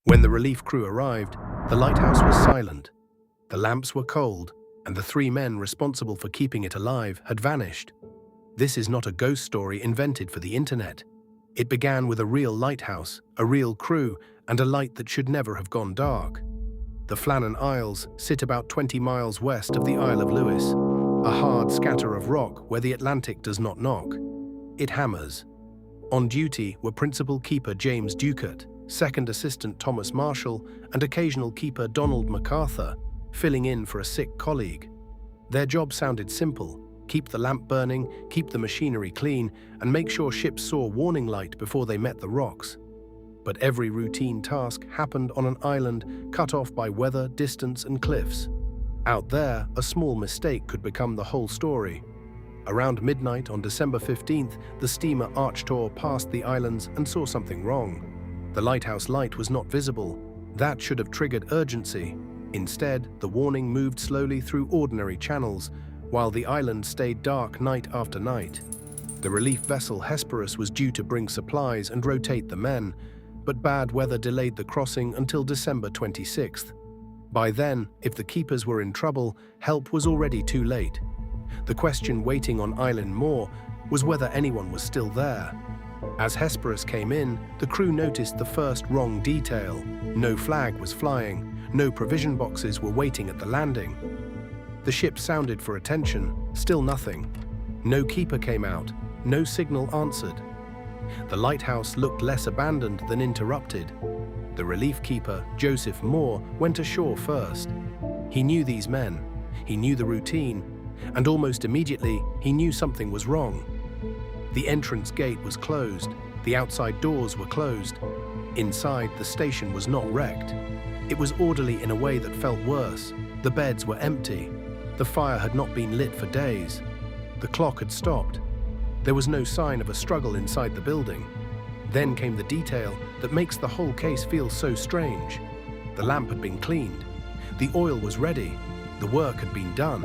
When the relief crew arrived, the lighthouse was silent. The lamps were cold, and the three men responsible for keeping it alive had vanished. This is not a ghost story invented for the internet. It began with a real lighthouse, a real crew, and a light that should never have gone dark. The Flannan Isles sit about 20 miles west of the Isle of Lewis, a hard scatter of rock where the Atlantic does not knock. It hammers. On duty were Principal Keeper James Ducat, Second Assistant Thomas Marshall, and occasional keeper Donald McArthur, filling in for a sick colleague. Their job sounded simple: keep the lamp burning, keep the machinery clean, and make sure ships saw warning light before they met the rocks. But every routine task happened on an island cut off by weather, distance, and cliffs. Out there, a small mistake could become the whole story. Around midnight on December 15th, the steamer Archtor passed the islands and saw something wrong. The lighthouse light was not visible. That should have triggered urgency. Instead, the warning moved slowly through ordinary channels, while the island stayed dark night after night. The relief vessel Hesperus was due to bring supplies and rotate the men, but bad weather delayed the crossing until December 26th. By then, if the keepers were in trouble, help was already too late. The question waiting on Island Moor was whether anyone was still there. As Hesperus came in, the crew noticed the first wrong detail. No flag was flying, no provision boxes were waiting at the landing. The ship sounded for attention, still nothing. No keeper came out, no signal answered. The lighthouse looked less abandoned than interrupted. The relief keeper, Joseph Moore, went ashore first. He knew these men, he knew the routine, and almost immediately he knew something was wrong. The entrance gate was closed, the outside doors were closed. Inside, the station was not wrecked. It was orderly in a way that felt worse. The beds were empty. The fire had not been lit for days. The clock had stopped. There was no sign of a struggle inside the building. Then came the detail that makes the whole case feel so strange. The lamp had been cleaned. The oil was ready. The work had been done.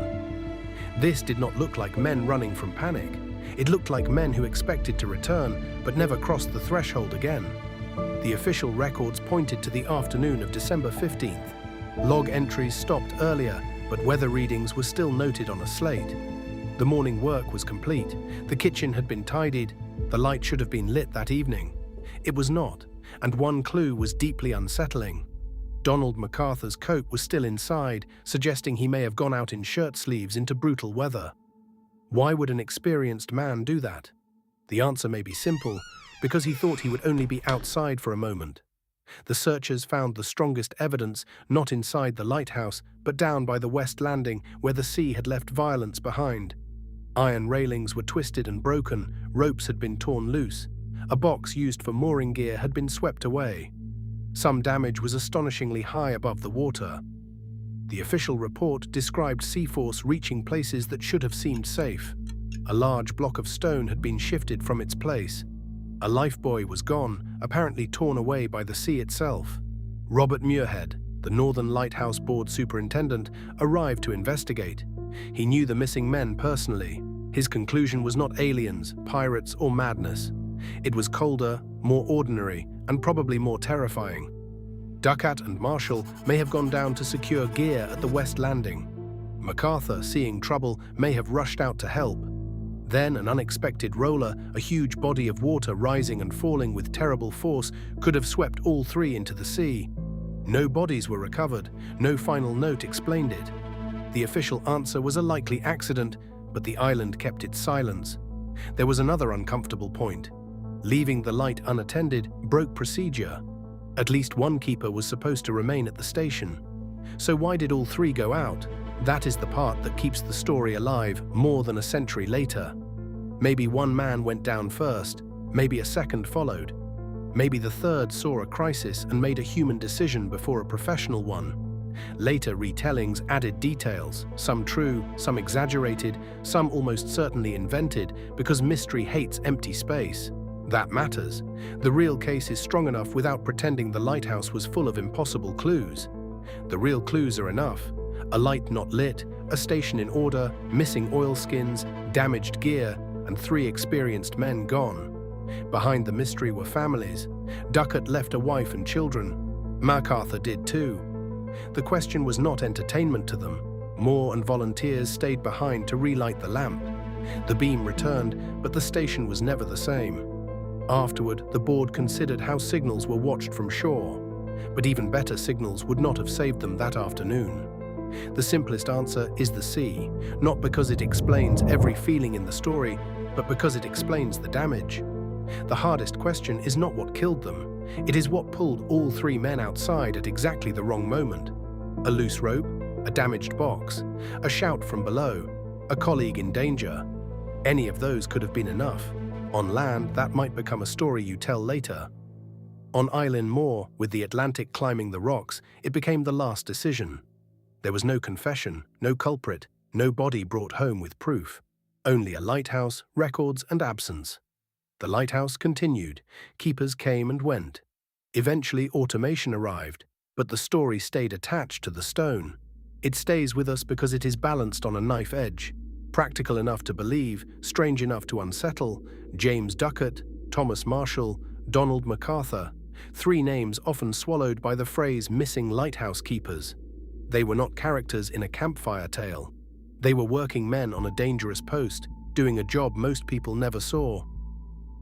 This did not look like men running from panic. It looked like men who expected to return but never crossed the threshold again. The official records pointed to the afternoon of December 15th. Log entries stopped earlier, but weather readings were still noted on a slate. The morning work was complete. The kitchen had been tidied. The light should have been lit that evening. It was not, and one clue was deeply unsettling. Donald McArthur's coat was still inside, suggesting he may have gone out in shirt sleeves into brutal weather. Why would an experienced man do that? The answer may be simple: because he thought he would only be outside for a moment. The searchers found the strongest evidence not inside the lighthouse, but down by the west landing where the sea had left violence behind. Iron railings were twisted and broken, ropes had been torn loose. A box used for mooring gear had been swept away. Some damage was astonishingly high above the water. The official report described sea force reaching places that should have seemed safe. A large block of stone had been shifted from its place. A lifebuoy was gone, apparently torn away by the sea itself. Robert Muirhead, the Northern Lighthouse Board superintendent, arrived to investigate. He knew the missing men personally. His conclusion was not aliens, pirates, or madness. It was colder, more ordinary, and probably more terrifying. Ducat and Marshall may have gone down to secure gear at the west landing. MacArthur, seeing trouble, may have rushed out to help. Then an unexpected roller, a huge body of water rising and falling with terrible force, could have swept all three into the sea. No bodies were recovered, no final note explained it. The official answer was a likely accident, but the island kept its silence. There was another uncomfortable point. Leaving the light unattended broke procedure. At least one keeper was supposed to remain at the station. So why did all three go out? That is the part that keeps the story alive more than a century later. Maybe one man went down first, maybe a second followed. Maybe the third saw a crisis and made a human decision before a professional one. Later retellings added details, some true, some exaggerated, some almost certainly invented, because mystery hates empty space. That matters. The real case is strong enough without pretending the lighthouse was full of impossible clues. The real clues are enough. A light not lit, a station in order, missing oilskins, damaged gear, and 3 experienced men gone. Behind the mystery were families. Ducat left a wife and children. MacArthur did too. The question was not entertainment to them. Moore and volunteers stayed behind to relight the lamp. The beam returned, but the station was never the same. Afterward, the board considered how signals were watched from shore, but even better signals would not have saved them that afternoon. The simplest answer is the sea, not because it explains every feeling in the story, but because it explains the damage. The hardest question is not what killed them, it is what pulled all three men outside at exactly the wrong moment. A loose rope, a damaged box, a shout from below, a colleague in danger. Any of those could have been enough. On land, that might become a story you tell later. On Island Moor, with the Atlantic climbing the rocks, it became the last decision. There was no confession, no culprit, no body brought home with proof. Only a lighthouse, records, and absence. The lighthouse continued. Keepers came and went. Eventually, automation arrived, but the story stayed attached to the stone. It stays with us because it is balanced on a knife edge. Practical enough to believe, strange enough to unsettle. James Ducat, Thomas Marshall, Donald McArthur. Three names often swallowed by the phrase missing lighthouse keepers. They were not characters in a campfire tale. They were working men on a dangerous post, doing a job most people never saw.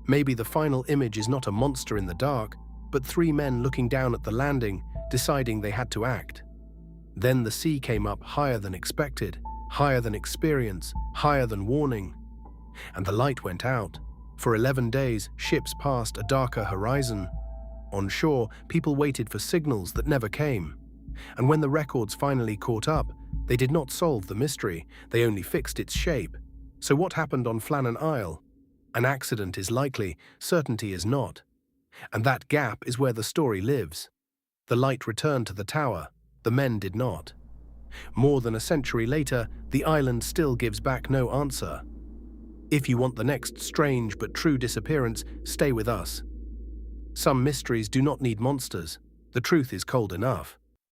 Maybe the final image is not a monster in the dark, but three men looking down at the landing, deciding they had to act. Then the sea came up higher than expected, higher than experience, higher than warning. And the light went out. For 11 days, ships passed a darker horizon. On shore, people waited for signals that never came. And when the records finally caught up, they did not solve the mystery, they only fixed its shape. So what happened on Flannan Isle? An accident is likely, certainty is not. And that gap is where the story lives. The light returned to the tower, the men did not. More than a century later, the island still gives back no answer. If you want the next strange but true disappearance, stay with us. Some mysteries do not need monsters. The truth is cold enough.